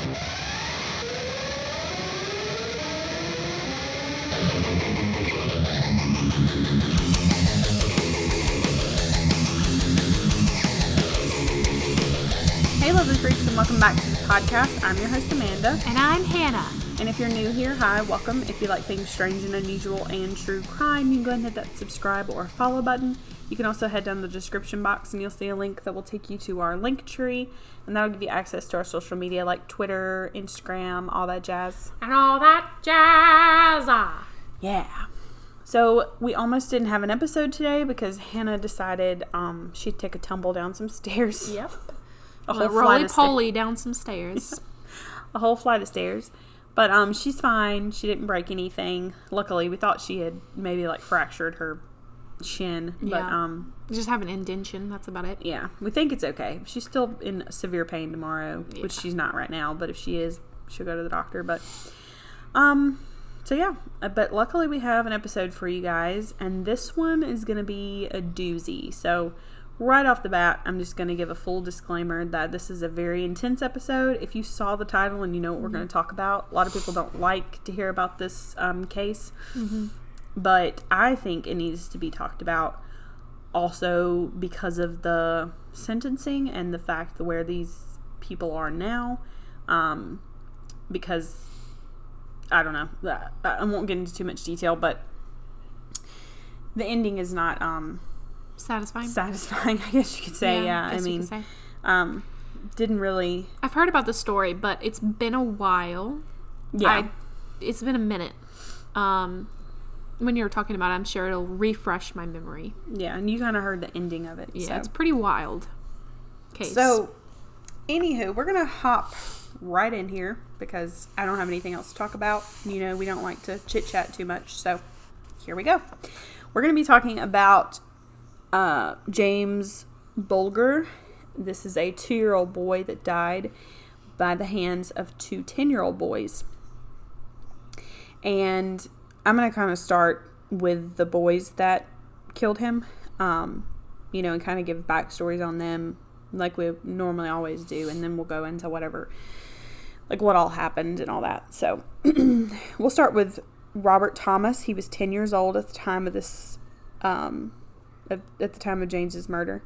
Hey lovely freaks, and welcome back to the podcast. I'm your host Amanda. And I'm Hannah. And if you're new here, hi, welcome. If you like things strange and unusual and true crime, you can go ahead and hit that subscribe or follow button. You can also head down the description box and you'll see a link that will take you to our link tree. And that'll give you access to our social media like Twitter, Instagram, all that jazz. And all that jazz. Yeah. So we almost didn't have an episode today because Hannah decided she'd take a tumble down some stairs. Yep. A whole roly-poly down some stairs. A whole flight of stairs. But she's fine. She didn't break anything. Luckily, we thought she had maybe like fractured her shin. Yeah. But just have an indentation. That's about it. Yeah. We think it's okay. She's still in severe pain tomorrow, which she's not right now. But if she is, she'll go to the doctor. But so yeah. But luckily, we have an episode for you guys, and this one is going to be a doozy. So right off the bat, I'm just going to give a full disclaimer that this is a very intense episode. If you saw the title and you know what we're going to talk about, a lot of people don't like to hear about this case. Mm-hmm. But I think it needs to be talked about also because of the sentencing and the fact that where these people are now. Because, I don't know, I won't get into too much detail, but the ending is not satisfying, I guess you could say. Yeah. I mean, didn't really. I've heard about the story, but it's been a while. Yeah. It's been a minute. When you were talking about it, I'm sure it'll refresh my memory. Yeah, and you kind of heard the ending of it. Yeah, so. It's pretty wild case. So, anywho, we're going to hop right in here because I don't have anything else to talk about. You know, we don't like to chit-chat too much, so here we go. We're going to be talking about James Bulger. This is a 2-year-old boy that died by the hands of 2 10-year-old boys. And I'm going to kind of start with the boys that killed him, you know, and kind of give backstories on them like we normally always do. And then we'll go into whatever, like what all happened and all that. So we'll start with Robert Thomas. He was 10 years old at the time of this, at the time of James's murder.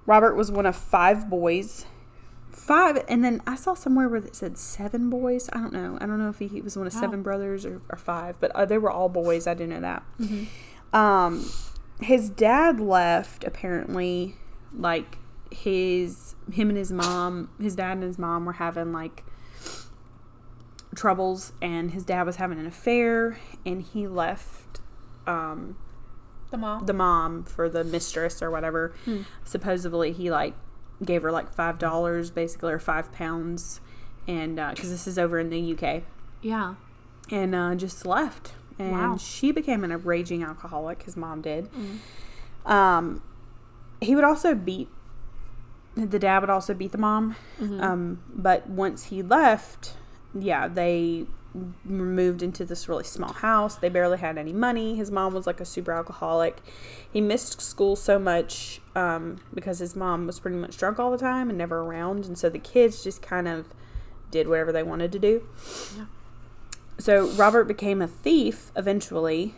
Robert was one of 5 boys. 5, and then I saw somewhere where it said 7 boys. I don't know if he was one of 7 brothers or 5, but they were all boys. I didn't know that. Mm-hmm. His dad left, apparently, like him and his mom, his dad and his mom were having like troubles, and his dad was having an affair, and he left the mom for the mistress or whatever. Supposedly he like gave her like $5 basically, or £5, and because this is over in the UK. Yeah. And just left, and wow. She became a raging alcoholic. His mom did. He would also beat the dad would also beat the mom. But once he left, they moved into this really small house. They barely had any money. His mom was like a super alcoholic. He missed school so much because his mom was pretty much drunk all the time and never around, and so the kids just kind of did whatever they wanted to do. Yeah. So Robert became a thief eventually.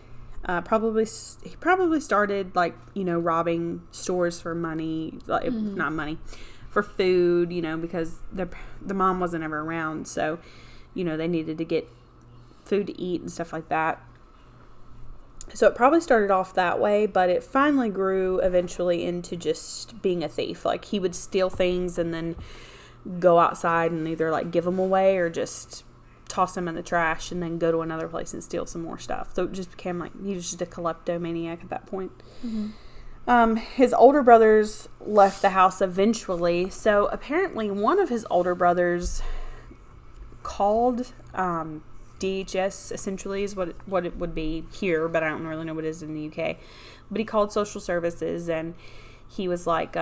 He probably started like, you know, robbing stores for money, like not money, for food, you know, because the mom wasn't ever around, so you know, they needed to get food to eat and stuff like that. So it probably started off that way, but it finally grew eventually into just being a thief. Like, he would steal things and then go outside and either like give them away or just toss them in the trash and then go to another place and steal some more stuff. So it just became like, he was just a kleptomaniac at that point. His older brothers left the house eventually. So apparently one of his older brothers called DHS, essentially is what it would be here, but I don't really know what it is in the UK. But he called social services, and he was like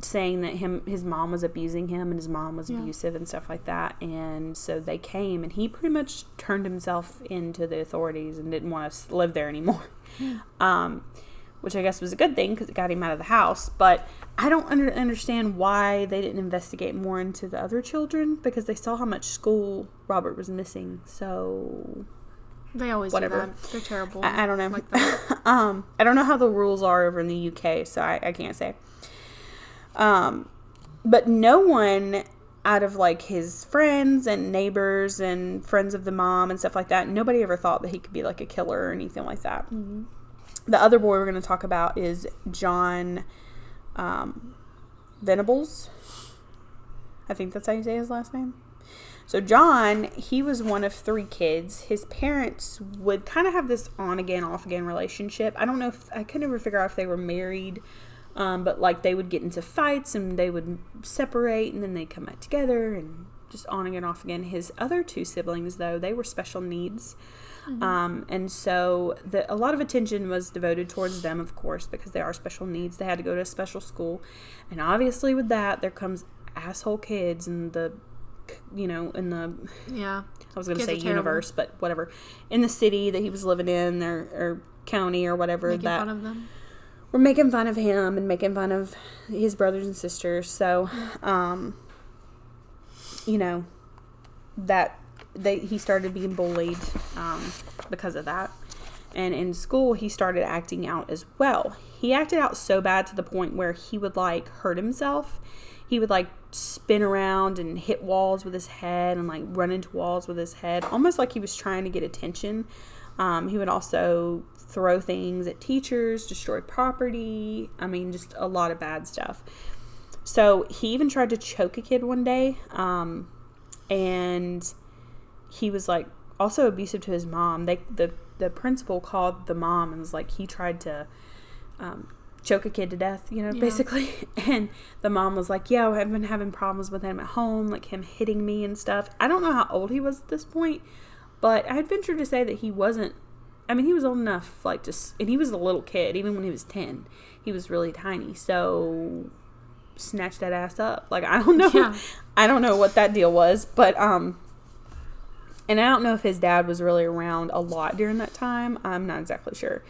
saying that his mom was abusing him, and his mom was abusive and stuff like that. And so they came, and he pretty much turned himself into the authorities and didn't want to live there anymore. which I guess was a good thing because it got him out of the house. But I don't understand why they didn't investigate more into the other children, because they saw how much school Robert was missing. So they always whatever. do that. They're terrible. I don't know. Like that. I don't know how the rules are over in the UK, so I can't say. But no one out of like his friends and neighbors and friends of the mom and stuff like that, nobody ever thought that he could be like a killer or anything like that. Mm-hmm. The other boy we're going to talk about is John Venables. I think that's how you say his last name. So John, he was one of 3 kids. His parents would kind of have this on again, off again relationship. I don't know if I could never figure out if they were married. But like they would get into fights and they would separate and then they'd come back together and just on again, off again. His other 2 siblings, though, they were special needs. Mm-hmm. And so a lot of attention was devoted towards them, of course, because they are special needs. They had to go to a special school. And obviously with that, there comes asshole kids and I was going to say universe, but whatever. In the city that he was living in or county or whatever. Making fun of them. We're making fun of him and making fun of his brothers and sisters. So, he started being bullied because of that. And in school, he started acting out as well. He acted out so bad to the point where he would like hurt himself. He would like spin around and hit walls with his head and like run into walls with his head, almost like he was trying to get attention. He would also throw things at teachers, destroy property. I mean, just a lot of bad stuff. So he even tried to choke a kid one day. And he was like also abusive to his mom. The principal called the mom and was like, he tried to choke a kid to death, basically. And the mom was like, yeah, I've been having problems with him at home, like him hitting me and stuff. I don't know how old he was at this point, but I'd venture to say that he wasn't. I mean, he was old enough, and he was a little kid, even when he was 10. He was really tiny, so snatch that ass up. Like, I don't know. Yeah. I don't know what that deal was, but, and I don't know if his dad was really around a lot during that time. I'm not exactly sure.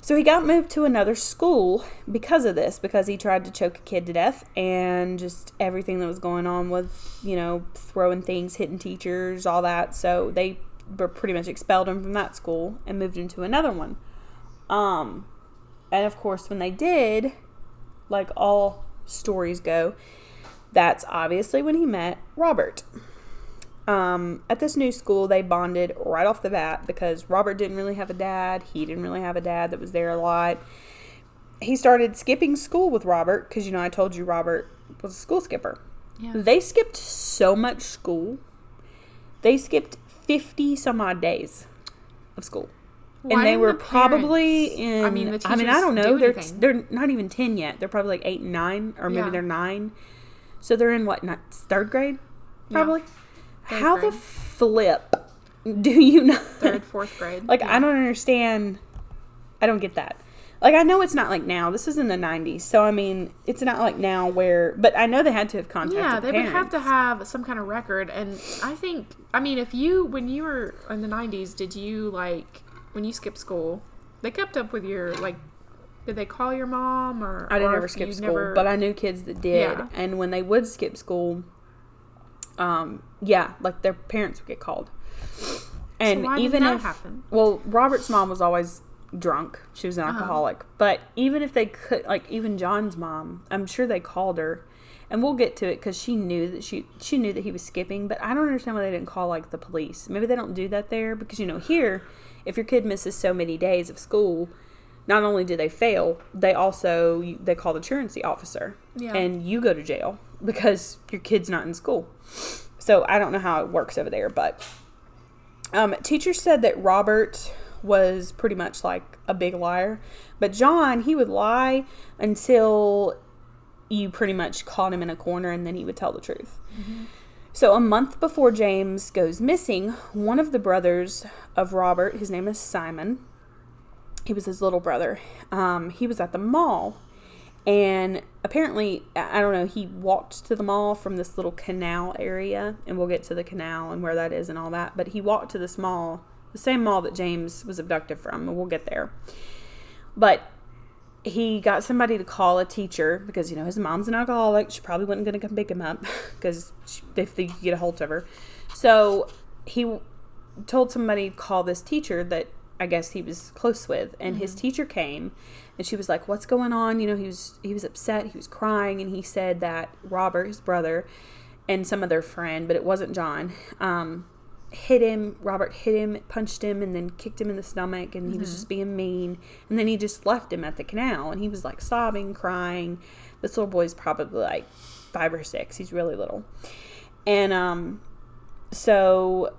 So he got moved to another school because of this, because he tried to choke a kid to death and just everything that was going on with, throwing things, hitting teachers, all that. So they pretty much expelled him from that school and moved him to another one. And of course, when they did, like all stories go, that's obviously when he met Robert. At this new school, they bonded right off the bat because Robert didn't really have a dad. He didn't really have a dad that was there a lot. He started skipping school with Robert because, I told you Robert was a school skipper. Yeah. They skipped so much school. They skipped 50 some odd days of school. Why and they were the probably parents, I don't know. They're not even 10 yet. They're probably like 8 and 9, or maybe they're 9. So they're in third grade? Probably. Yeah. How grade. The flip do you know? 3rd, 4th grade. Like, yeah. I don't understand. I don't get that. Like, I know it's not like now. This was in the 90s. So, I mean, it's not like now but I know they had to have contacted the parents. Yeah, they would have to have some kind of record. And I think, when you were in the 90s, did you, when you skipped school, they kept up with your, did they call your mom? I didn't ever skip school, but I knew kids that did. Yeah. And when they would skip school, their parents would get called. And so why even did that happen? Well, Robert's mom was always drunk. She was an alcoholic. But even if they could, even John's mom, I'm sure they called her. And we'll get to it because she knew that she knew that he was skipping. But I don't understand why they didn't call the police. Maybe they don't do that there because here, if your kid misses so many days of school, not only do they fail, they call the truancy officer, and you go to jail because your kid's not in school. So I don't know how it works over there, but teachers said that Robert was pretty much like a big liar, but John, he would lie until you pretty much caught him in a corner, and then he would tell the truth. Mm-hmm. So a month before James goes missing, one of the brothers of Robert, his name is Simon, he was his little brother, he was at the mall, and apparently, I don't know, he walked to the mall from this little canal area, and we'll get to the canal and where that is and all that, but he walked to this mall, the same mall that James was abducted from, and we'll get there. But he got somebody to call a teacher because, you know, his mom's an alcoholic. She probably wasn't going to come pick him up because if they could get a hold of her. So he told somebody to call this teacher that I guess he was close with. And his teacher came and she was like, what's going on? You know, he was upset. He was crying. And he said that Robert, his brother, and some other friend, but it wasn't John, hit him. Robert hit him, punched him, and then kicked him in the stomach, and he was just being mean. And then he just left him at the canal, and he was like sobbing, crying. This little boy's probably like 5 or 6. He's really little. And so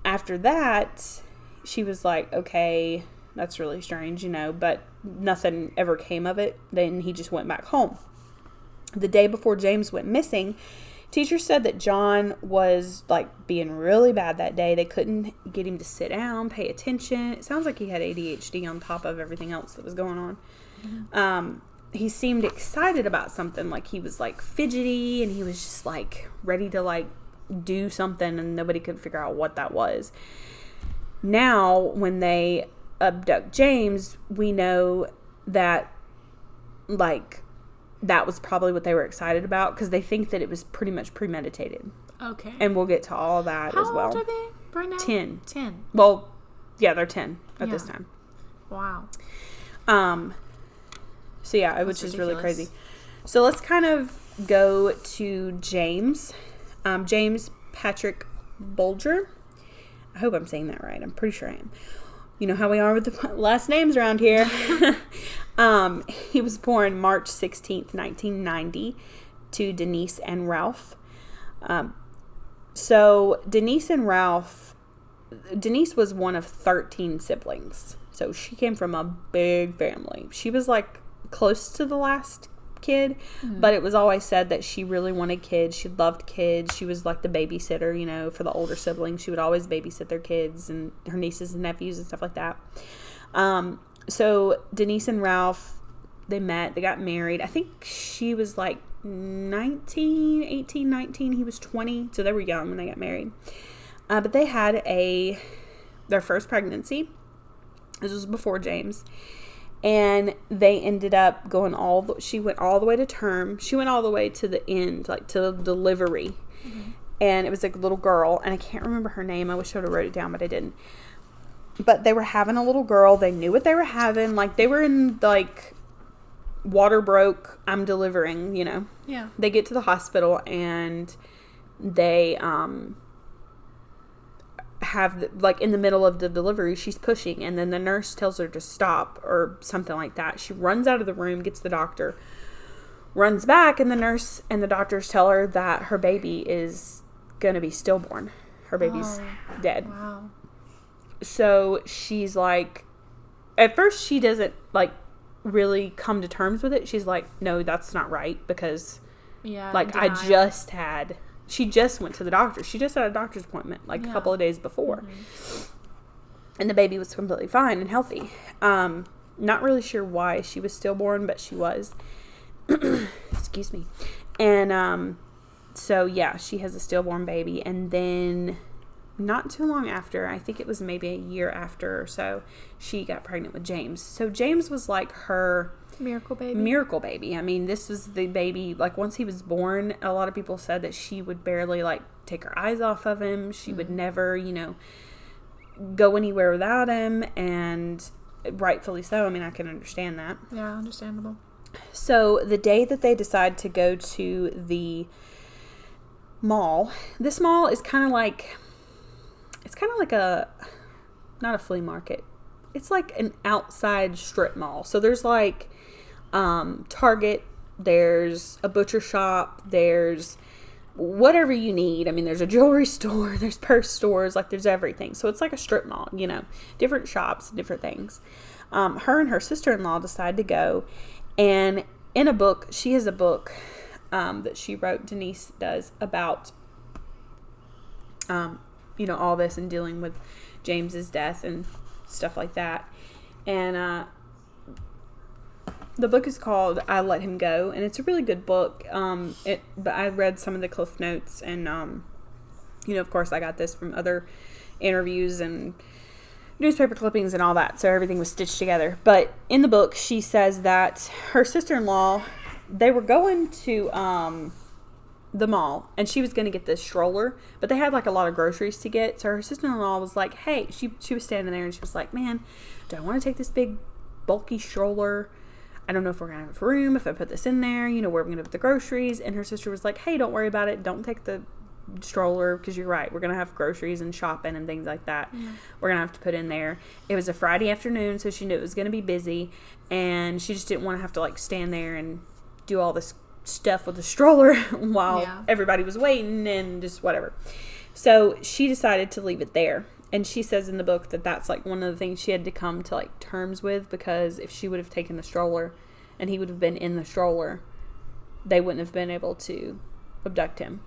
after that, she was like, okay, that's really strange, you know, but nothing ever came of it. Then he just went back home. The day before James went missing, teacher said that John was like being really bad that day. They couldn't get him to sit down, pay attention. It sounds like he had ADHD on top of everything else that was going on. He seemed excited about something, like he was like fidgety and he was just like ready to like do something, and nobody could figure out what that was. Now, when they abduct James, we know that like that was probably what they were excited about, because they think that it was pretty much premeditated. Okay. And we'll get to all that as well. How old are they right now? 10. 10. Well, yeah, they're 10 at this time. Wow. So yeah, which is really crazy. So let's kind of go to James. James Patrick Bulger. I hope I'm saying that right. I'm pretty sure I am. You know how we are with the last names around here. He was born March 16th, 1990 to Denise and Ralph. So Denise was one of 13 siblings. So she came from a big family. She was like close to the last kid, but it was always said that she really wanted kids. She loved kids. She was like the babysitter, you know, for the older siblings. She would always babysit their kids and her nieces and nephews and stuff like that. So Denise and Ralph, they met, they got married. I think she was like 18, 19. He was 20. So they were young when they got married. But they had their first pregnancy. This was before James. And they ended up she went all the way to term. She went all the way to the end, like to the delivery. And it was like a little girl. And I can't remember her name. I wish I would have wrote it down, but I didn't. But they were having a little girl. They knew what they were having. Like they were in like water broke, I'm delivering, you know. Yeah. They get to the hospital and they have like in the middle of the delivery, she's pushing, and then the nurse tells her to stop or something like that. She runs out of the room, gets the doctor, runs back, and the nurse and the doctors tell her that her baby is gonna be stillborn. Her baby's dead. Wow. So she's like, at first she doesn't like really come to terms with it. She's like, no, that's not right, because like she just went to the doctor. She just had a doctor's appointment like a couple of days before. And the baby was completely fine and healthy. Not really sure why she was stillborn, but she was. Excuse me. And so, yeah, she has a stillborn baby. And then not too long after, I think it was maybe a year after or so, she got pregnant with James. So James was like her miracle baby. I mean, this was the baby, like once he was born, a lot of people said that she would barely like take her eyes off of him. She would never, you know, go anywhere without him, and rightfully so. I mean, I can understand that. Yeah, understandable. So the day that they decide to go to the mall, this mall is kind of like, it's kind of like not a flea market. It's like an outside strip mall. So there's like Target, there's a butcher shop, there's whatever you need. I mean, there's a jewelry store, there's purse stores, like there's everything. So it's like a strip mall, you know, different shops, different things. Her and her sister-in-law decide to go, and in a book, she has a book that she wrote, Denise does, about you know, all this and dealing with James's death and stuff like that. And the book is called I Let Him Go, and it's a really good book. But I read some of the Cliff Notes, and you know, of course, I got this from other interviews and newspaper clippings and all that. So everything was stitched together. But in the book, she says that her sister-in-law, they were going to the mall, and she was going to get this stroller, but they had like a lot of groceries to get. So her sister-in-law was like, hey, she was standing there and she was like, man, do I want to take this big bulky stroller? I don't know if we're going to have room if I put this in there, you know, where we're going to put the groceries. And her sister was like, hey, don't worry about it. Don't take the stroller, because you're right, we're going to have groceries and shopping and things like that. We're going to have to put in there. It was a Friday afternoon, so she knew it was going to be busy, and she just didn't want to have to like stand there and do all this stuff with the stroller while everybody was waiting and just whatever. So she decided to leave it there. And she says in the book that that's like one of the things she had to come to like terms with, because if she would have taken the stroller and he would have been in the stroller, they wouldn't have been able to abduct him.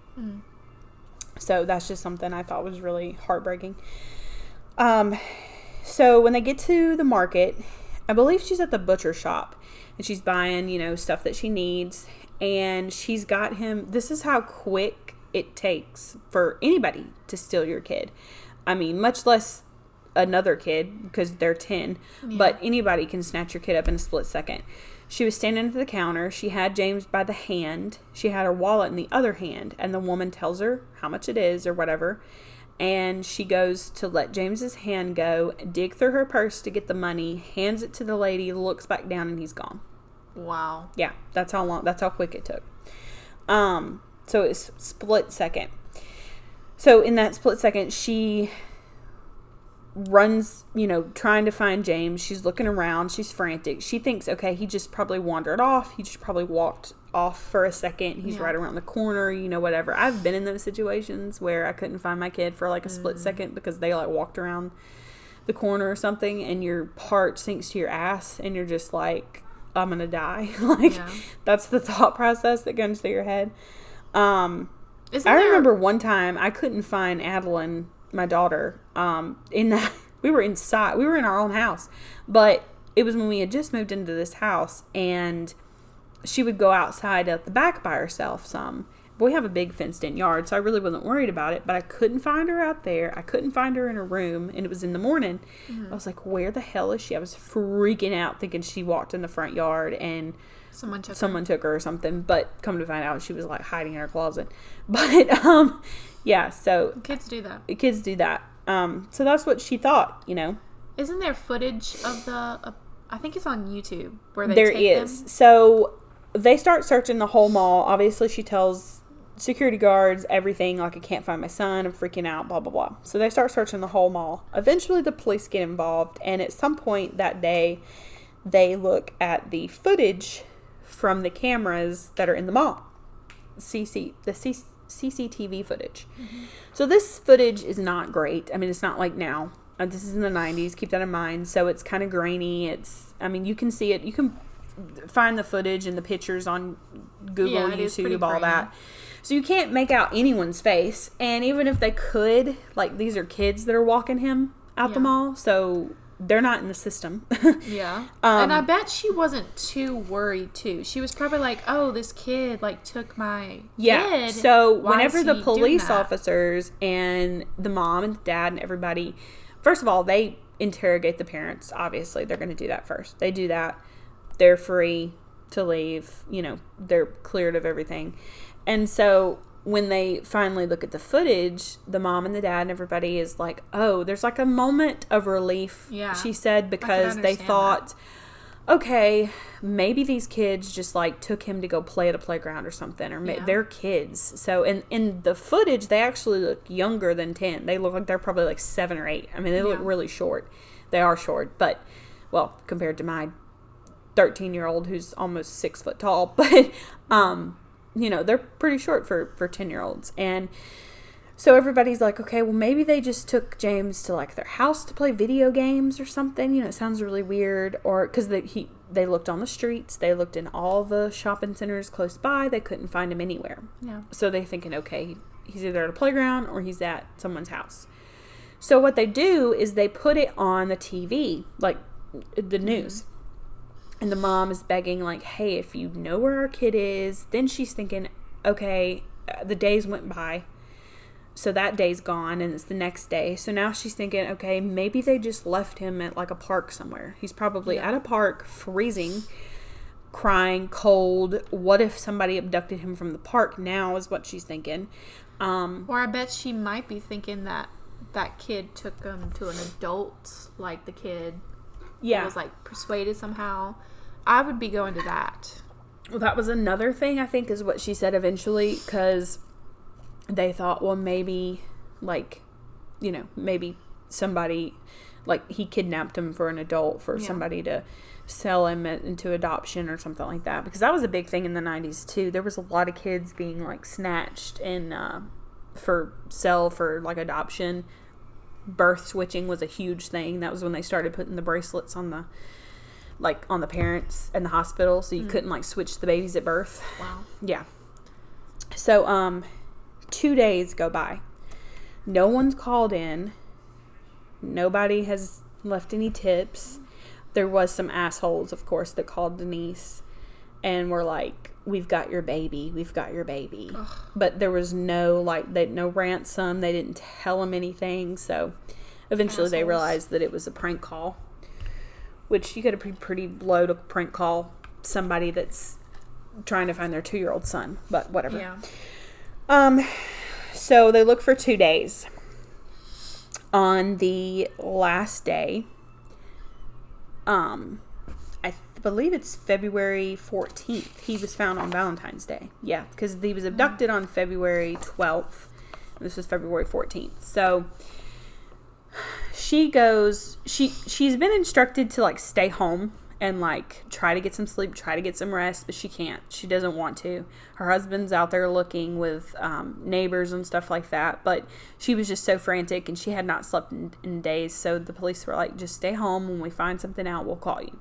So that's just something I thought was really heartbreaking. So when they get to the market, I believe she's at the butcher shop and she's buying, you know, stuff that she needs. And she's got him. This is how quick it takes for anybody to steal your kid. I mean, much less another kid, because they're 10. But anybody can snatch your kid up in a split second. She was standing at the counter. She had James by the hand. She had her wallet in the other hand. And the woman tells her how much it is or whatever. And she goes to let James's hand go, dig through her purse to get the money, hands it to the lady, looks back down, and he's gone. Wow. Yeah, that's how quick it took. So it's split second. So in that split second, she runs, you know, trying to find James. She's looking around. She's frantic. She thinks, okay, he just probably wandered off. He just probably walked off for a second. He's right around the corner, you know, whatever. I've been in those situations where I couldn't find my kid for like a split second because they like walked around the corner or something, and your heart sinks to your ass and you're just like, I'm gonna die. That's the thought process that comes through your head. I remember one time I couldn't find Adeline, my daughter, we were inside. We were in our own house, but it was when we had just moved into this house, and she would go outside at the back by herself some. But we have a big fenced-in yard, so I really wasn't worried about it, but I couldn't find her out there. I couldn't find her in her room, and it was in the morning. I was like, where the hell is she? I was freaking out thinking she walked in the front yard and someone took her or something, but come to find out she was like hiding in her closet. But yeah, so kids do that. So that's what she thought, you know. Isn't there footage of the I think it's on YouTube where they there take is them? So they start searching the whole mall. Obviously she tells security guards everything, like, I can't find my son, I'm freaking out, blah blah blah. So they start searching the whole mall. Eventually the police get involved, and at some point that day they look at the footage from the cameras that are in the mall, CCTV footage. So this footage is not great. I mean, it's not like now. This is in the 90s. Keep that in mind. So it's kind of grainy. You can see it. You can find the footage and the pictures on Google, YouTube, all that. So you can't make out anyone's face. And even if they could, like, these are kids that are walking him out the mall. So they're not in the system. And I bet she wasn't too worried too. She was probably like, oh, this kid like took my kid. So whenever the police officers and the mom and the dad and everybody, first of all, they interrogate the parents. Obviously, they're going to do that first. They do that. They're free to leave. You know, they're cleared of everything. And so when they finally look at the footage, the mom and the dad and everybody is like, oh, there's like a moment of relief, she said, because they thought, okay, maybe these kids just like took him to go play at a playground or something, or they're kids. So in the footage, they actually look younger than 10. They look like they're probably like 7 or 8. I mean, they look really short. They are short, but, well, compared to my 13-year-old who's almost 6 foot tall, but you know, they're pretty short for 10-year-olds. And so everybody's like, okay, well, maybe they just took James to like their house to play video games or something. You know, it sounds really weird. Or because they looked on the streets, they looked in all the shopping centers close by, they couldn't find him anywhere. So they're thinking, okay, he's either at a playground or he's at someone's house. So what they do is they put it on the TV, like the news. And the mom is begging, like, hey, if you know where our kid is. Then she's thinking, okay, the days went by. So that day's gone, and it's the next day. So now she's thinking, okay, maybe they just left him at like a park somewhere. He's probably at a park, freezing, crying, cold. What if somebody abducted him from the park now, is what she's thinking. Or I bet she might be thinking that kid took him to an adult, like the kid was like persuaded somehow. I would be going to that. Well, that was another thing, I think, is what she said eventually, because they thought, well, maybe, like, you know, maybe somebody, like, he kidnapped him for an adult, for somebody to sell him into adoption or something like that. Because that was a big thing in the 90s, too. There was a lot of kids being, like, snatched and for like, adoption. Birth switching was a huge thing. That was when they started putting the bracelets on the parents in the hospital, so you couldn't, like, switch the babies at birth. Wow. Yeah. So, 2 days go by. No one's called in. Nobody has left any tips. There was some assholes, of course, that called Denise and were like, we've got your baby. We've got your baby. Ugh. But there was no, like, no ransom. They didn't tell them anything. So eventually they realized that it was a prank call, which you got to be pretty low to prank call somebody that's trying to find their 2-year-old son, but whatever. Yeah. So they look for 2 days. On the last day, I believe it's February 14th. He was found on Valentine's Day. Yeah, because he was abducted on February 12th. This was February 14th. So she's been instructed to, like, stay home and, like, try to get some sleep, try to get some rest, but she can't. She doesn't want to. Her husband's out there looking with neighbors and stuff like that, but she was just so frantic, and she had not slept in days, so the police were like, just stay home. When we find something out, we'll call you.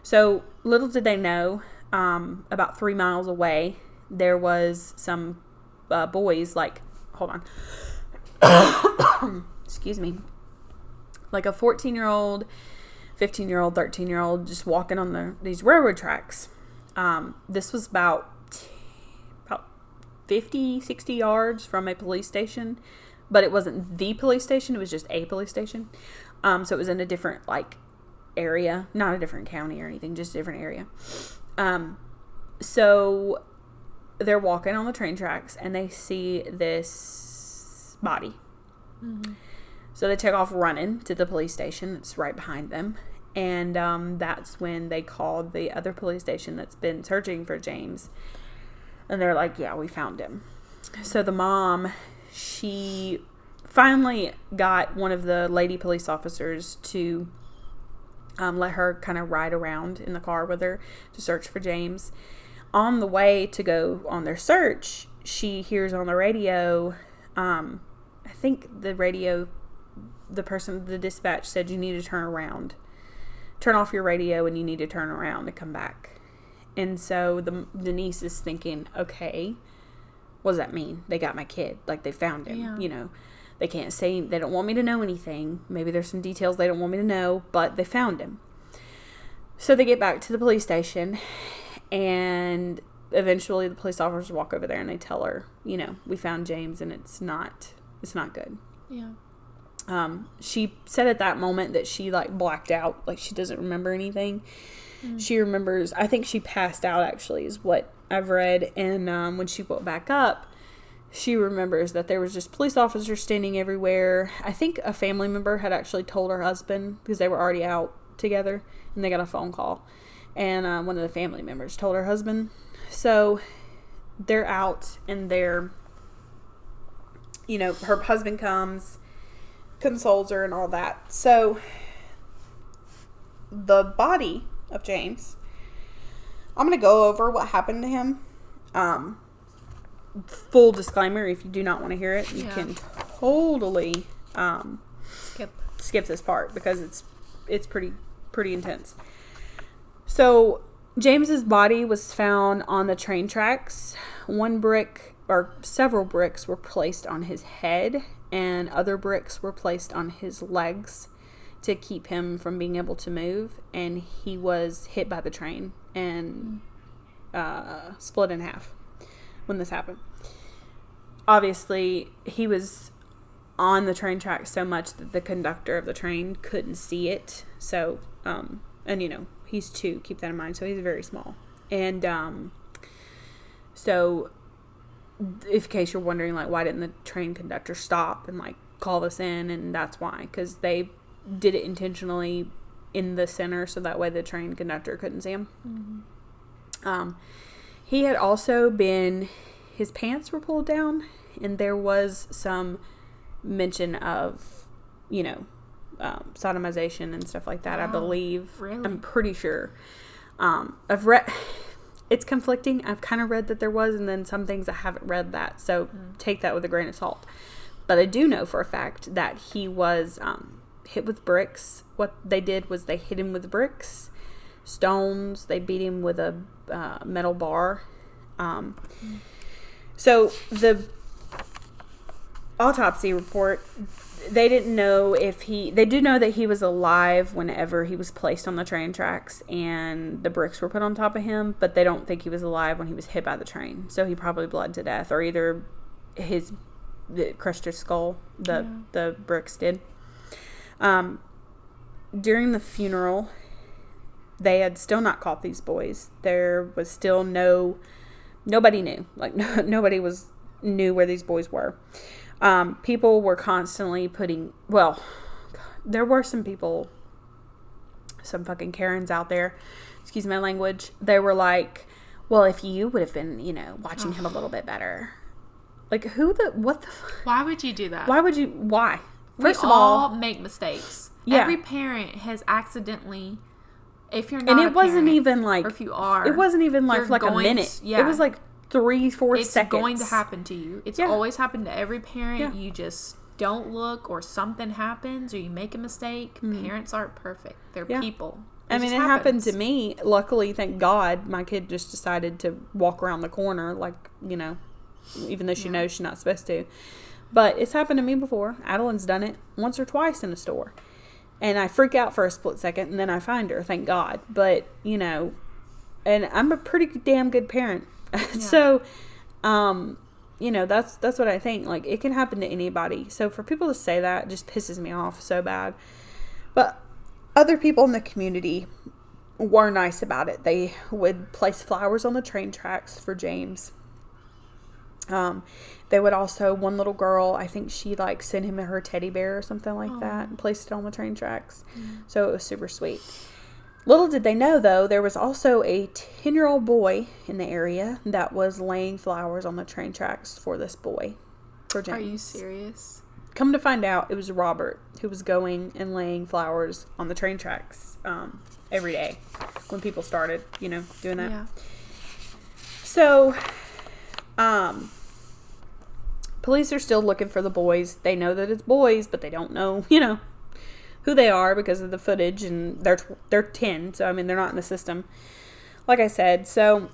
So little did they know, about 3 miles away, there was some boys, like, hold on. Excuse me. Like a 14-year-old, 15-year-old, 13-year-old just walking on these railroad tracks. This was about 50, 60 yards from a police station, but it wasn't the police station. It was just a police station. So it was in a different, like, area, not a different county or anything, just a different area. So they're walking on the train tracks and they see this body. Mm-hmm. So they take off running to the police station. It's right behind them. And that's when they called the other police station that's been searching for James. And they're like, yeah, we found him. So the mom, she finally got one of the lady police officers to let her kind of ride around in the car with her to search for James. On the way to go on their search, she hears on the radio, I think the radio, the dispatch said, you need to turn around. Turn off your radio and you need to turn around and come back. And so Denise is thinking, okay, what does that mean? They got my kid. Like, they found him. Yeah. You know, they can't say, they don't want me to know anything. Maybe there's some details they don't want me to know, but they found him. So they get back to the police station, and eventually the police officers walk over there and they tell her, you know, we found James and it's not good. Yeah. She said at that moment that she, like, blacked out. Like, she doesn't remember anything. She remembers, I think she passed out, actually, is what I've read. And when she woke back up, she remembers that there was just police officers standing everywhere. I think a family member had actually told her husband, because they were already out together, and they got a phone call. And one of the family members told her husband. So they're out, and they're, you know, her husband comes, consoles her and all that. So the body of James, I'm going to go over what happened to him. Full disclaimer, if you do not want to hear it, you can totally skip this part, because it's pretty intense. So James's body was found on the train tracks. One brick, or several bricks, were placed on his head, and other bricks were placed on his legs to keep him from being able to move. And he was hit by the train and split in half when this happened. obviously, he was on the train track so much that the conductor of the train couldn't see it. So, and, you know, he's 2. Keep that in mind. So, he's very small. And so, in case you're wondering, like, why didn't the train conductor stop and, like, call this in? And that's why. Because they did it intentionally in the center so that way the train conductor couldn't see him. Mm-hmm. He had also been, his pants were pulled down, and there was some mention of, you know, sodomization and stuff like that, I believe. Really? I'm pretty sure. I've read, it's conflicting. I've kind of read that there was, and then some things I haven't read that, so take that with a grain of salt. But I do know for a fact that he was hit with bricks. What they did was they hit him with bricks, stones. They beat him with a metal bar. So the autopsy report, they didn't know if they do know that he was alive whenever he was placed on the train tracks and the bricks were put on top of him, but they don't think he was alive when he was hit by the train. So he probably bled to death, or either it crushed his skull, the bricks did. During the funeral, they had still not caught these boys. There was still nobody knew. Like, nobody knew where these boys were. People were constantly there were some people, some fucking Karens out there, excuse my language. They were like, well, if you would have been, you know, watching him a little bit better. Like, why would you do that? Why? First of all, make mistakes. Yeah. Every parent has accidentally, if you're not, and it wasn't even like, or if you are, it wasn't even like for like a minute. Yeah. It was like 3-4 seconds. It's going to happen to you. It's always happened to every parent. Yeah. You just don't look, or something happens, or you make a mistake. Parents aren't perfect. They're people. It happened to me. Luckily, thank God, my kid just decided to walk around the corner, like, you know, even though she knows she's not supposed to. But it's happened to me before. Adeline's done it once or twice in a store. And I freak out for a split second, and then I find her, thank God. But, you know, and I'm a pretty damn good parent. Yeah. So, you know, that's what I think. Like, it can happen to anybody. So for people to say that just pisses me off so bad. But other people in the community were nice about it. They would place flowers on the train tracks for James. They would also, one little girl, I think she like sent him her teddy bear or something like that and placed it on the train tracks. So it was super sweet. Little did they know, though, there was also a 10-year-old boy in the area that was laying flowers on the train tracks for this boy, for James. Are you serious? Come to find out, it was Robert who was going and laying flowers on the train tracks every day when people started, you know, doing that. Yeah. So, police are still looking for the boys. They know that it's boys, but they don't know, you know, who they are because of the footage, and they're 10, so I mean they're not in the system. Like I said, so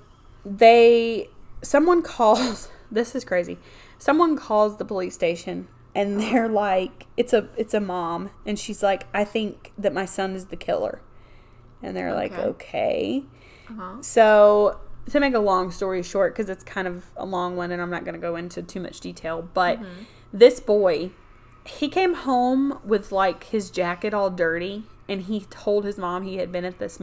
someone calls. This is crazy. Someone calls the police station, and they're like, it's a mom, and she's like, I think that my son is the killer, and they're like, okay. So to make a long story short, because it's kind of a long one, and I'm not going to go into too much detail, but this boy, he came home with like his jacket all dirty, and he told his mom he had been at this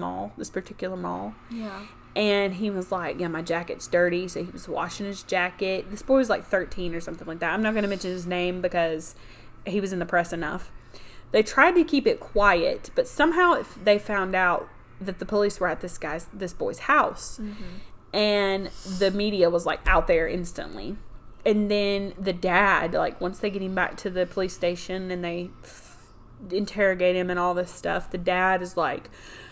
particular mall. Yeah. And he was like, yeah, my jacket's dirty. So he was washing his jacket. This boy was like 13 or something like that. I'm not going to mention his name because he was in the press enough. They tried to keep it quiet, but somehow they found out that the police were at this boy's house. And the media was like out there instantly. And then the dad, like, once they get him back to the police station and they interrogate him and all this stuff, the dad is like,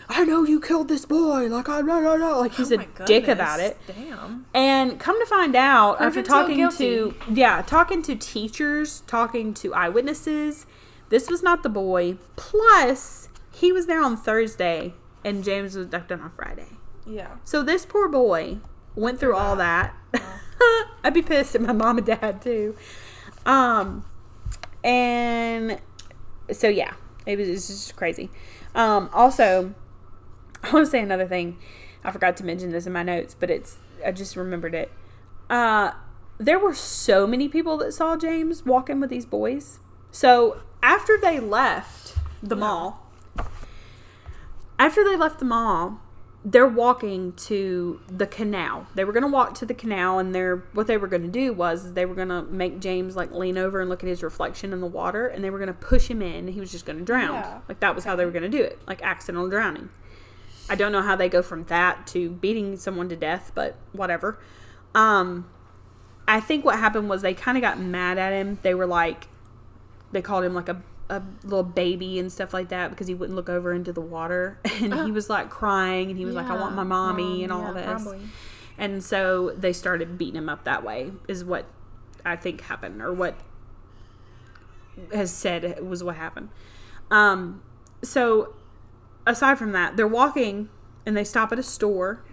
I know you killed this boy. Like, like, he's a dick about it. Damn. And come to find out, after talking to teachers, talking to eyewitnesses, this was not the boy. Plus, he was there on Thursday and James was abducted on Friday. Yeah. So this poor boy went through all that. I'd be pissed at my mom and dad too. And so yeah, it's just crazy. Also, I want to say another thing. I forgot to mention this in my notes, but I just remembered it. there were so many people that saw James walking with these boys. So after they left the mall, they're walking to the canal. They were going to walk to the canal, and what they were going to do was they were going to make James like lean over and look at his reflection in the water, and they were going to push him in, and he was just going to drown. Yeah. Like that was how they were going to do it, like accidental drowning. I don't know how they go from that to beating someone to death, but whatever. I think what happened was they kind of got mad at him. They were like, they called him like a little baby and stuff like that because he wouldn't look over into the water, and he was like crying, and he was like, I want my mommy and all this. Probably. And so they started beating him up that way is what I think happened, or what has said was what happened. So aside from that, they're walking and they stop at a store.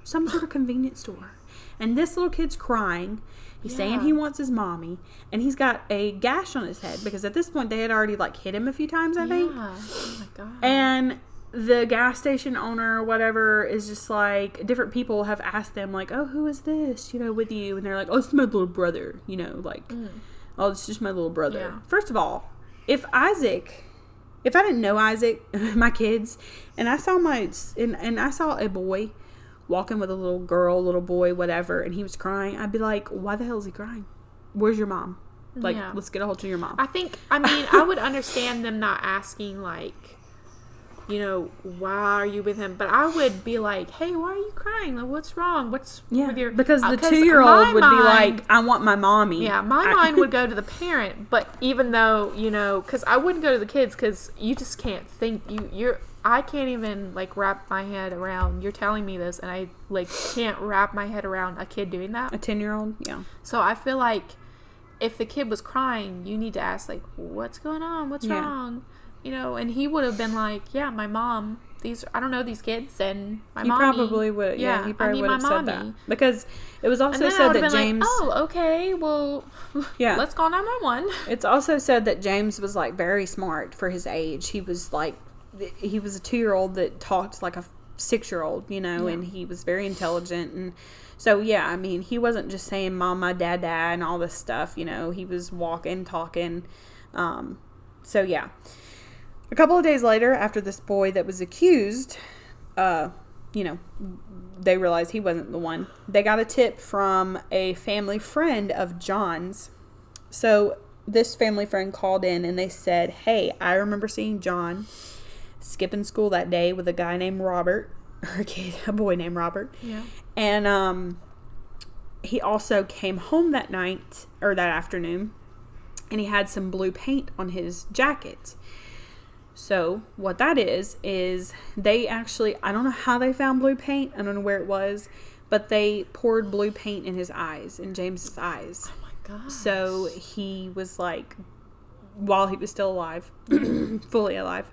Some sort of convenience store. And this little kid's crying. He's saying he wants his mommy. And he's got a gash on his head. Because at this point, they had already, like, hit him a few times, I think. Oh, my God. And the gas station owner or whatever is just, like, different people have asked them, like, oh, who is this, with you? And they're like, oh, it's my little brother. Oh, it's just my little brother. Yeah. First of all, if I didn't know Isaac, my kids, and I saw I saw a boy walking with a little boy, whatever, and he was crying, I'd be like, why the hell is he crying? Where's your mom? Like, let's get a hold of your mom. I would understand them not asking, like, why are you with him? But I would be like, hey, why are you crying? Like, what's wrong? What's with your... Because the 2-year-old would be like, I want my mommy. Yeah, my mind would go to the parent, but even though, because I wouldn't go to the kids, because you just can't think, I can't even, like, wrap my head around, you're telling me this, and I, like, can't wrap my head around a kid doing that. A 10-year-old? Yeah. So I feel like if the kid was crying, you need to ask, like, what's going on? What's wrong? And he would have been like, yeah, my mom, I don't know these kids, and my mommy. He probably would, he probably would have said that. Because it was also said that James... Like, oh, okay, well, let's call 911. It's also said that James was, like, very smart for his age. He was, like, he was a 2-year-old that talked like a 6-year-old, and he was very intelligent. And so, he wasn't just saying mama, dada, and all this stuff, he was walking, talking. So, yeah. A couple of days later, after this boy that was accused, they realized he wasn't the one. They got a tip from a family friend of John's. So this family friend called in and they said, hey, I remember seeing John skipping school that day with a guy named Robert, or a boy named Robert. Yeah. And he also came home that night, or that afternoon, and he had some blue paint on his jacket. So what that is they actually, I don't know how they found blue paint. I don't know where it was, but they poured blue paint in his eyes, in James's eyes. Oh my gosh. So he was like, while he was still alive, fully alive.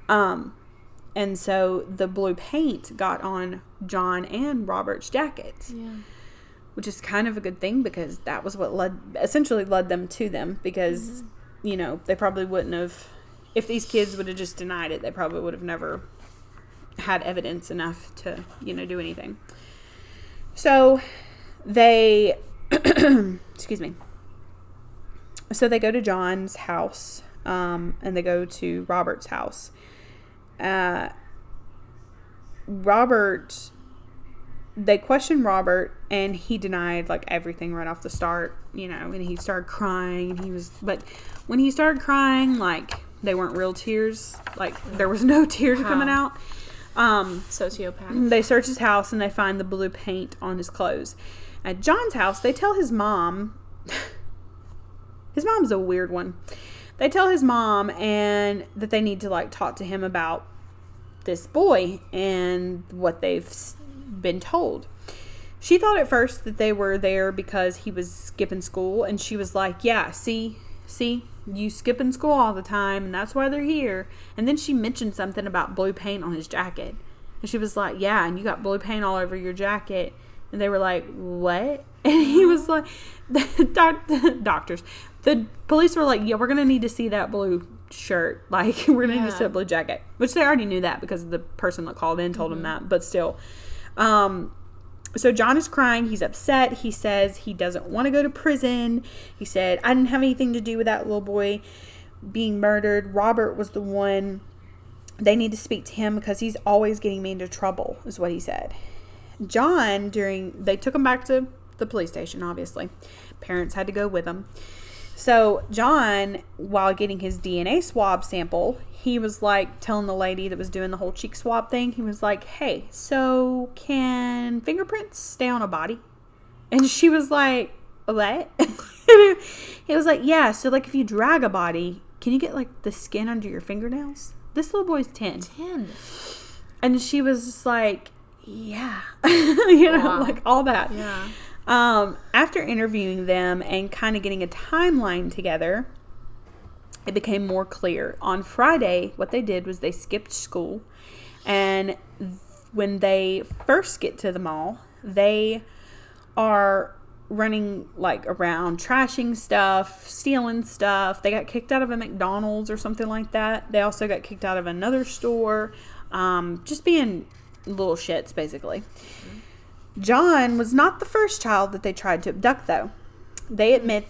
And so the blue paint got on John and Robert's jackets. Yeah. Which is kind of a good thing because that was what essentially led them to them because, they probably wouldn't have, if these kids would have just denied it, they probably would have never had evidence enough to, do anything. So they, excuse me. So they go to John's house, and they go to Robert's house. They questioned Robert, and he denied, like, everything right off the start, and he started crying, but when he started crying, like, they weren't real tears, like, there was no tears coming out. Sociopath. They search his house, and they find the blue paint on his clothes. At John's house, they tell his mom, his mom's a weird one. They tell his mom and that they need to, like, talk to him about this boy and what they've been told. She thought at first that they were there because he was skipping school, and she was like, yeah, see, you skipping school all the time, and that's why they're here. And then she mentioned something about blue paint on his jacket, and she was like, yeah, and you got blue paint all over your jacket. And they were like, what? And he was like, the police were like, yeah, we're gonna need to see that blue shirt, like, we're gonna need to see that blue jacket, which they already knew that because the person that called in told them that, but still. So John is crying. He's upset. He says he doesn't want to go to prison. He said, I didn't have anything to do with that little boy being murdered. Robert was the one. They need to speak to him because he's always getting me into trouble, is what he said. John, they took him back to the police station, obviously. Parents had to go with him. So John, while getting his DNA swab sample, he was like telling the lady that was doing the whole cheek swab thing, he was like, hey, so can fingerprints stay on a body? And she was like, what? He was like, yeah, so like if you drag a body, can you get like the skin under your fingernails? This little boy's 10. 10. And she was just like, yeah. You know, wow. like all that. Yeah. After interviewing them and kind of getting a timeline together, it became more clear. On Friday, what they did was they skipped school. And when they first get to the mall, they are running like around, trashing stuff, stealing stuff. They got kicked out of a McDonald's or something like that. They also got kicked out of another store. Just being little shits, basically. Mm-hmm. John was not the first child that they tried to abduct, though. They admit,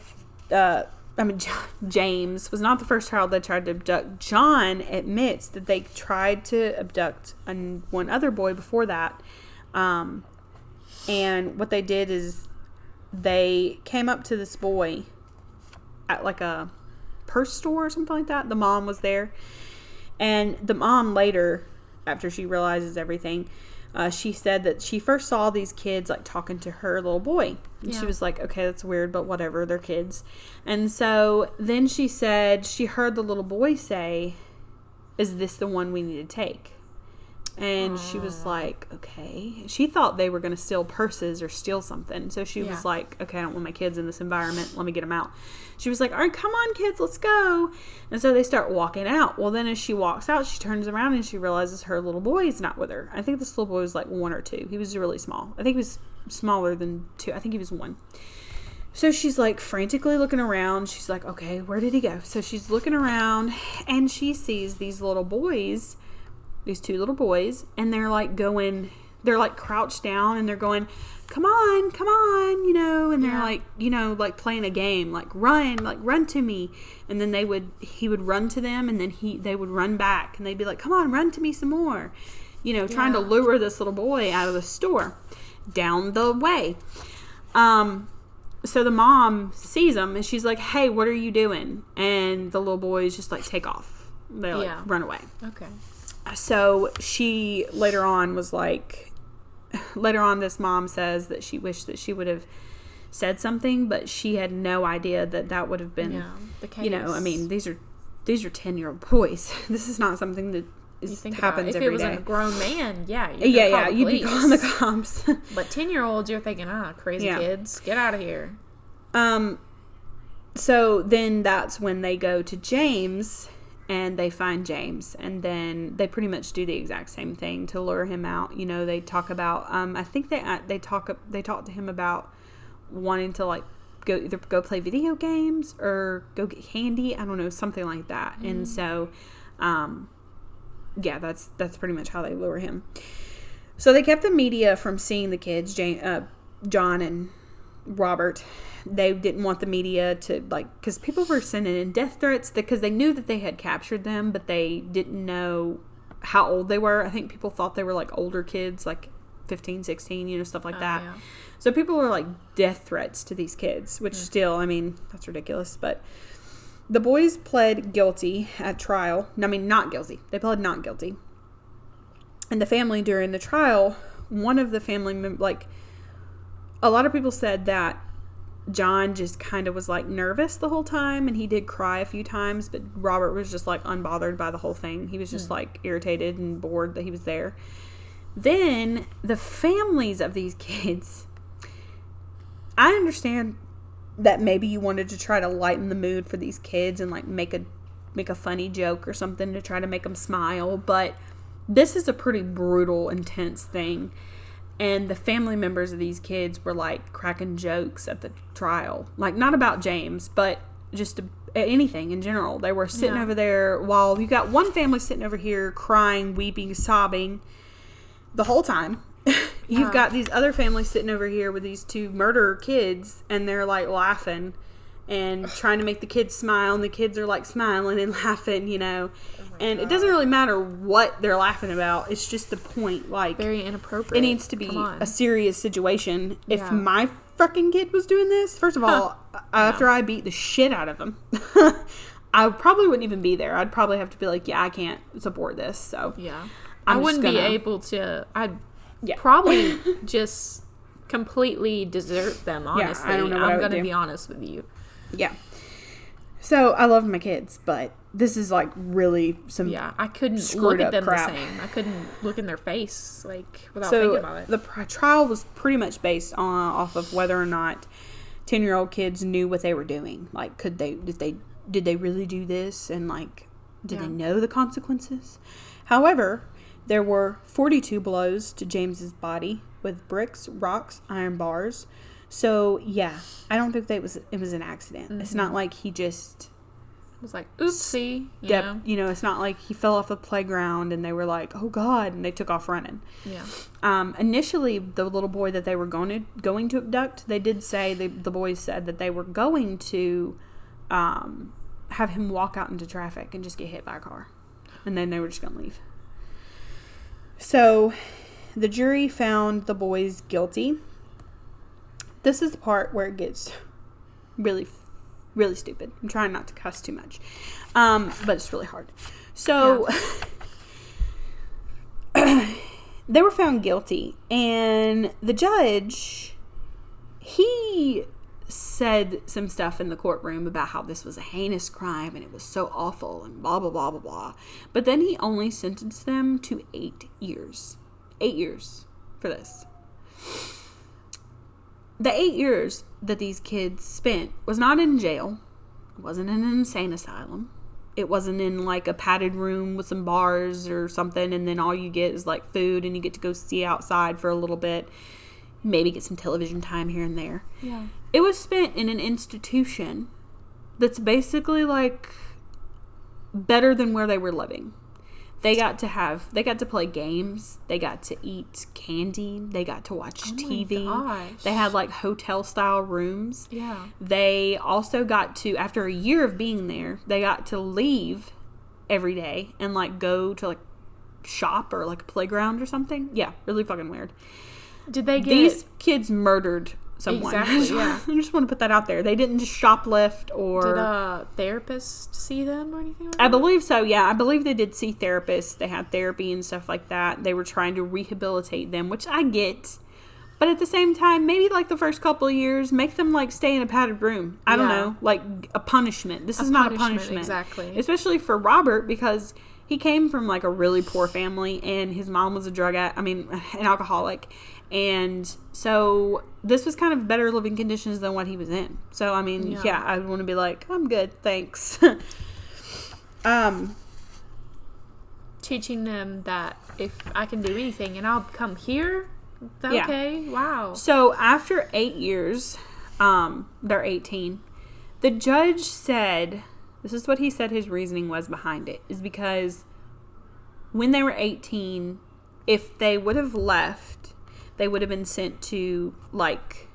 James was not the first child they tried to abduct. John admits that they tried to abduct one other boy before that. And what they did is they came up to this boy at like a purse store or something like that. The mom was there. And the mom later, after she realizes everything, she said that she first saw these kids like talking to her little boy. And she was like, okay, that's weird, but whatever, they're kids. And so then she said she heard the little boy say, is this the one we need to take? And she was like, okay. She thought they were going to steal purses or steal something. So she was like, okay, I don't want my kids in this environment. Let me get them out. She was like, all right, come on, kids, let's go. And so they start walking out. Well, then as she walks out, she turns around and she realizes her little boy is not with her. I think this little boy was like 1 or 2. He was really small. I think he was smaller than 2. I think he was 1. So she's like frantically looking around. She's like, okay, where did he go? So she's looking around and she sees these little boys, these 2 little boys, and they're like crouched down and they're going, come on, you know, and they're like, you know, like playing a game, like run to me. And then he would run to them and then they would run back and they'd be like, come on, run to me some more, you know, trying to lure this little boy out of the store down the way. So the mom sees them and she's like, hey, what are you doing? And the little boys just like take off. They like run away. Okay. So she later on this mom says that she wished that she would have said something, but she had no idea that would have been the case. You know, I mean, these are 10-year-old boys. This is not something that happens every day. If it was a grown man, you'd be calling the cops. But 10-year-olds, you're thinking, crazy kids, get out of here. So then that's when they go to James. And they find James, and then they pretty much do the exact same thing to lure him out. You know, they talk about. I think they talk to him about wanting to like go play video games or go get candy. I don't know, something like that. Mm. And so, that's pretty much how they lure him. So they kept the media from seeing the kids, John and Robert. They didn't want the media to, like, because people were sending in death threats because they knew that they had captured them, but they didn't know how old they were. I think people thought they were like older kids, like 15, 16, you know, stuff like that. Yeah. So people were like death threats to these kids, which still, I mean, that's ridiculous. But the boys pled guilty at trial. I mean, not guilty. They pled not guilty. And the family during the trial, one of the family members, like, a lot of people said that John just kind of was like nervous the whole time, and he did cry a few times, but Robert was just like unbothered by the whole thing. He was just like irritated and bored that he was there. Then the families of these kids, I understand that maybe you wanted to try to lighten the mood for these kids and like make a funny joke or something to try to make them smile, but this is a pretty brutal, intense thing. And the family members of these kids were like cracking jokes at the trial. Like, not about James, but just anything in general. They were sitting over there while you got one family sitting over here crying, weeping, sobbing the whole time. you've got these other families sitting over here with these 2 murderer kids, and they're like laughing and trying to make the kids smile, and the kids are like smiling and laughing, you know. And it doesn't really matter what they're laughing about. It's just the point, like, very inappropriate. It needs to be a serious situation. If my fucking kid was doing this, first of all, after I beat the shit out of him, I probably wouldn't even be there. I'd probably have to be like, yeah, I can't support this. So yeah, I wouldn't be able to. I'd probably just completely desert them. Honestly, I don't know what I'm gonna be honest with you. Yeah. So I love my kids, but this is like really some I couldn't look at them the same. I couldn't look in their face like without thinking about it. The trial was pretty much based off of whether or not 10-year-old kids knew what they were doing. Like, did they really do this, and like did they know the consequences? However, there were 42 blows to James's body with bricks, rocks, iron bars. So yeah, I don't think it was an accident. Mm-hmm. It's not like he just was like, oopsie. You know, it's not like he fell off the playground and they were like, oh God, and they took off running. Yeah. Initially, the little boy that they were going to abduct, they did say, the boys said that they were going to have him walk out into traffic and just get hit by a car. And then they were just going to leave. So the jury found the boys guilty. This is the part where it gets really, really stupid. I'm trying not to cuss too much. But it's really hard. So they were found guilty. And the judge, he said some stuff in the courtroom about how this was a heinous crime and it was so awful and blah, blah, blah, blah, blah. But then he only sentenced them to 8 years. 8 years for this. The 8 years that these kids spent was not in jail. It wasn't in an insane asylum. It wasn't in like a padded room with some bars or something, and then all you get is like food and you get to go see outside for a little bit. Maybe get some television time here and there. Yeah. It was spent in an institution that's basically like better than where they were living. They got to play games. They got to eat candy. They got to watch TV. They had like hotel style rooms. Yeah. They also got to, after a year of being there, they got to leave every day and like go to like shop or like a playground or something. Yeah, really fucking weird. Did they get... These kids murdered someone. Exactly, yeah. I just want to put that out there. They didn't just shoplift or... Did a therapist see them or anything like that? I believe so, yeah. I believe they did see therapists. They had therapy and stuff like that. They were trying to rehabilitate them, which I get. But at the same time, maybe like the first couple of years, make them like stay in a padded room. I don't know. Like a punishment. This is not a punishment. Exactly. Especially for Robert, because he came from like a really poor family and his mom was an alcoholic. And so this was kind of better living conditions than what he was in. So, I mean, yeah I want to be like, I'm good, thanks. Teaching them that if I can do anything and I'll come here, okay, wow. So, after 8 years, they're 18. The judge said, this is what he said his reasoning was behind it, is because when they were 18, if they would have left, they would have been sent to, like,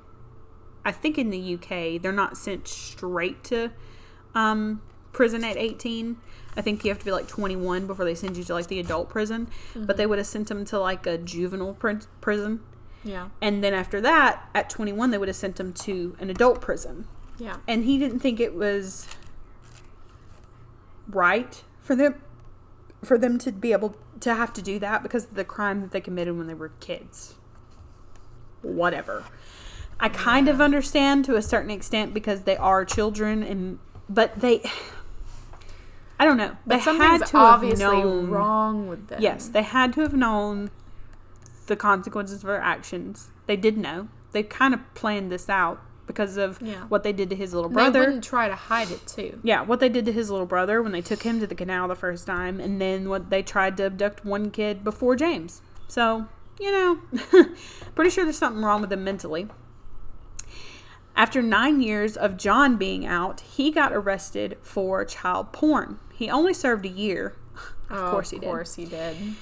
I think in the UK, they're not sent straight to prison at 18. I think you have to be, like, 21 before they send you to, like, the adult prison. Mm-hmm. But they would have sent them to, like, a juvenile prison. Yeah. And then after that, at 21, they would have sent them to an adult prison. Yeah. And he didn't think it was right for them to be able to have to do that because of the crime that they committed when they were kids. Whatever. I kind of understand to a certain extent because they are children, but I don't know. They had to obviously have known wrong with them. Yes, they had to have known the consequences of their actions. They did know. They kind of planned this out because of what they did to his little brother. They wouldn't try to hide it too. Yeah, what they did to his little brother when they took him to the canal the first time, and then what they tried to abduct one kid before James. So, you know, pretty sure there's something wrong with them mentally. After 9 years of John being out, he got arrested for child porn. He only served a year. Of course he did.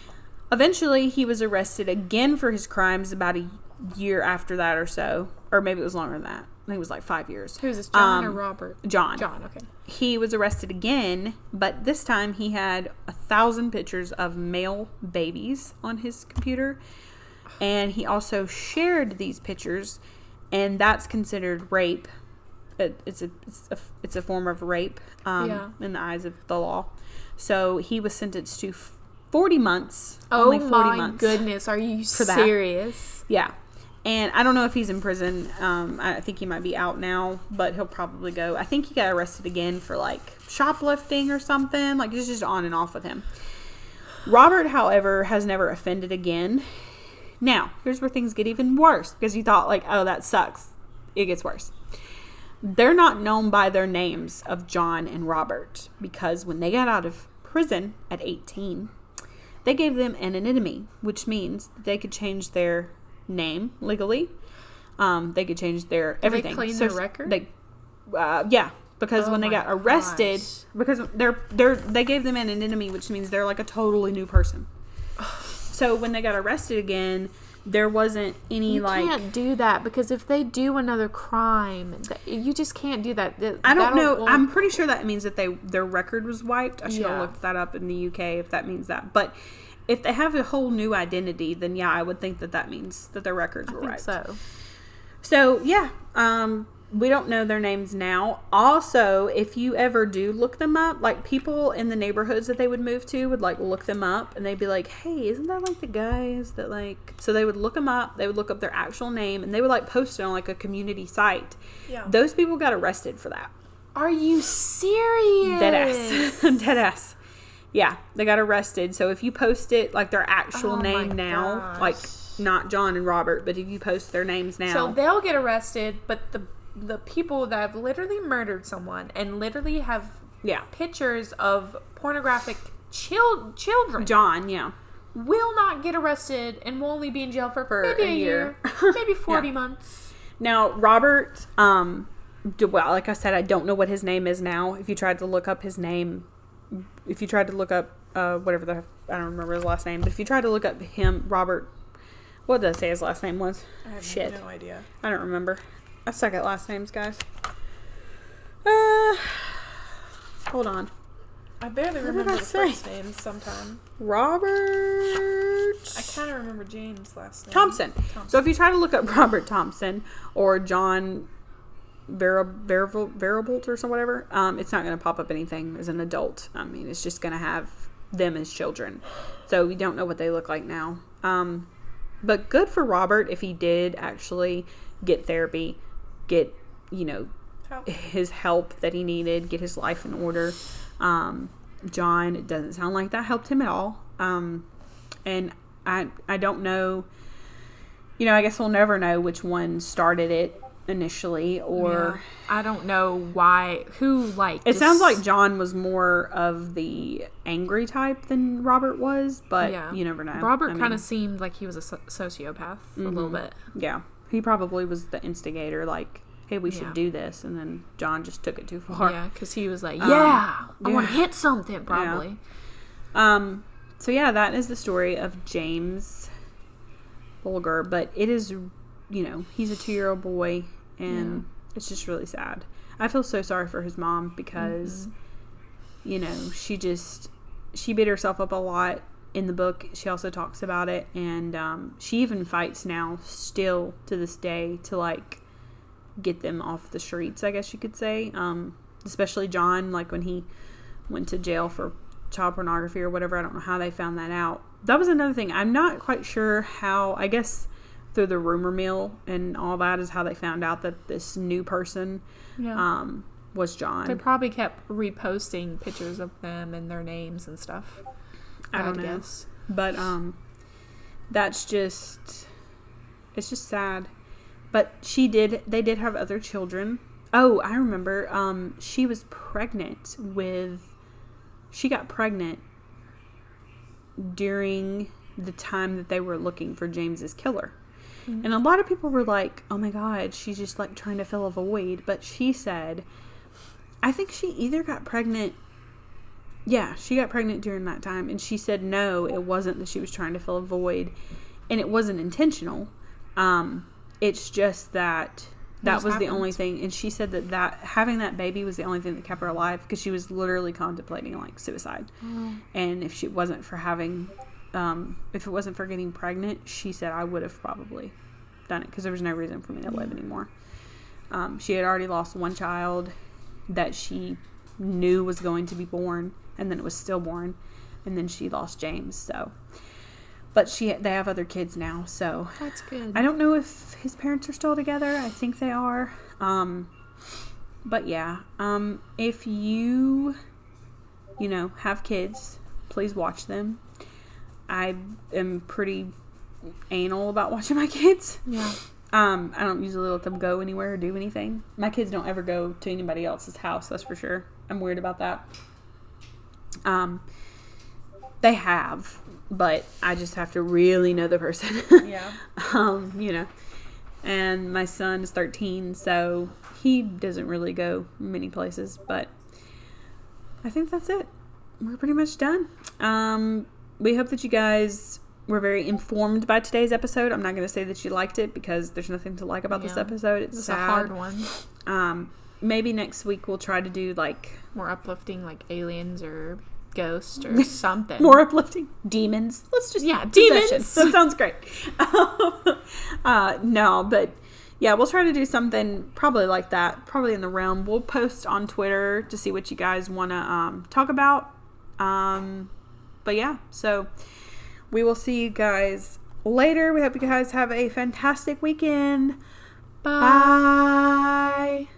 Eventually, he was arrested again for his crimes about a year after that or so. Or maybe it was longer than that. I think it was like 5 years. Who's this, John or Robert? John. John, okay. He was arrested again, but this time he had 1,000 pictures of male babies on his computer. And he also shared these pictures, and that's considered rape. It's a form of rape in the eyes of the law. So he was sentenced to 40 months. Oh, only 40 months goodness. Are you serious? That. Yeah. And I don't know if he's in prison. I think he might be out now, but he'll probably go. I think he got arrested again for like shoplifting or something. Like it's just on and off with him. Robert, however, has never offended again. Now, here's where things get even worse, because you thought like, oh, that sucks. It gets worse. They're not known by their names of John and Robert, because when they got out of prison at 18, they gave them an anonymity, which means that they could change their name legally. They could change their everything. They clean their record? Yeah, because when they got arrested, because they gave them an anonymity, which means they're like a totally new person. So when they got arrested again, there wasn't any you can't do that, because if they do another crime, you just can't do that. I don't know. I'm pretty sure that means that their record was wiped. I should have looked that up in the UK if that means that. But if they have a whole new identity, then yeah, I would think that means that their records were wiped. So yeah, we don't know their names now. Also, if you ever do look them up, like people in the neighborhoods that they would move to would like look them up, and they'd be like, hey, isn't that like the guys that like, so they would look them up, they would look up their actual name, and they would like post it on like a community site. Yeah. Those people got arrested for that. Are you serious? Deadass. Yeah, they got arrested. So if you post it, like their actual name now, like not John and Robert, but if you post their names now. So they'll get arrested, but the people that have literally murdered someone and literally have pictures of pornographic children. John, yeah. Will not get arrested and will only be in jail for maybe a year. Maybe 40 months. Now, Robert, well, like I said, I don't know what his name is now. If you tried to look up his name, if you tried to look up whatever I don't remember his last name, but if you tried to look up him, Robert, what did I say his last name was? I have no idea. I don't remember. I suck at last names, guys. Hold on. I barely remember the first names sometimes. Robert. I kind of remember James' last name. Thompson. So if you try to look up Robert Thompson or John Varibolt or some whatever, it's not going to pop up anything as an adult. I mean, it's just going to have them as children. So we don't know what they look like now. But good for Robert if he did actually get therapy, get, his help that he needed, get his life in order. John, it doesn't sound like that helped him at all. And I don't know, I guess we'll never know which one started it initially, or I don't know who it sounds like John was more of the angry type than Robert was, but you never know. Robert kind of seemed like he was a sociopath a little bit. Yeah, he probably was the instigator, like, hey, we should do this, and then John just took it too far. Yeah, because he was like, I want to hit something, probably. So yeah, that is the story of James Bulger, but it is, he's a 2-year-old boy, and it's just really sad. I feel so sorry for his mom, because she beat herself up a lot in the book. She also talks about it, and she even fights now still to this day to like get them off the streets, I guess you could say. Especially John, like when he went to jail for child pornography or whatever. I don't know how they found that out. That was another thing. I'm not quite sure how. I guess through the rumor mill and all that is how they found out that this new person was John. They probably kept reposting pictures of them and their names and stuff. I don't know. But that's just, it's just sad. But they did have other children. Oh, I remember. She was pregnant she got pregnant during the time that they were looking for James's killer. Mm-hmm. And a lot of people were like, oh my God, she's just like trying to fill a void. But she said, I think she either got pregnant Yeah, she got pregnant during that time, and she said no, it wasn't that she was trying to fill a void, and it wasn't intentional. It's just that was the only thing, and she said that having that baby was the only thing that kept her alive, because she was literally contemplating like suicide. And if it wasn't for getting pregnant, she said I would have probably done it, because there was no reason for me to live anymore. She had already lost one child that she knew was going to be born, and then it was stillborn, and then she lost James. So, but they have other kids now, so that's good. I don't know if his parents are still together. I think they are. But yeah, if you have kids, please watch them. I am pretty anal about watching my kids. Yeah. I don't usually let them go anywhere or do anything. My kids don't ever go to anybody else's house, that's for sure. I'm weird about that. They have, but I just have to really know the person. Yeah. And my son is 13, so he doesn't really go many places, but I think that's it. We're pretty much done. We hope that you guys were very informed by today's episode. I'm not going to say that you liked it, because there's nothing to like about this episode. It's sad. A hard one. Maybe next week we'll try to do like more uplifting, like aliens or ghosts or something. More uplifting. Demons. Let's just demons. That sounds great. No, but yeah, we'll try to do something probably like that. Probably in the realm. We'll post on Twitter to see what you guys want to talk about. But yeah, so we will see you guys later. We hope you guys have a fantastic weekend. Bye.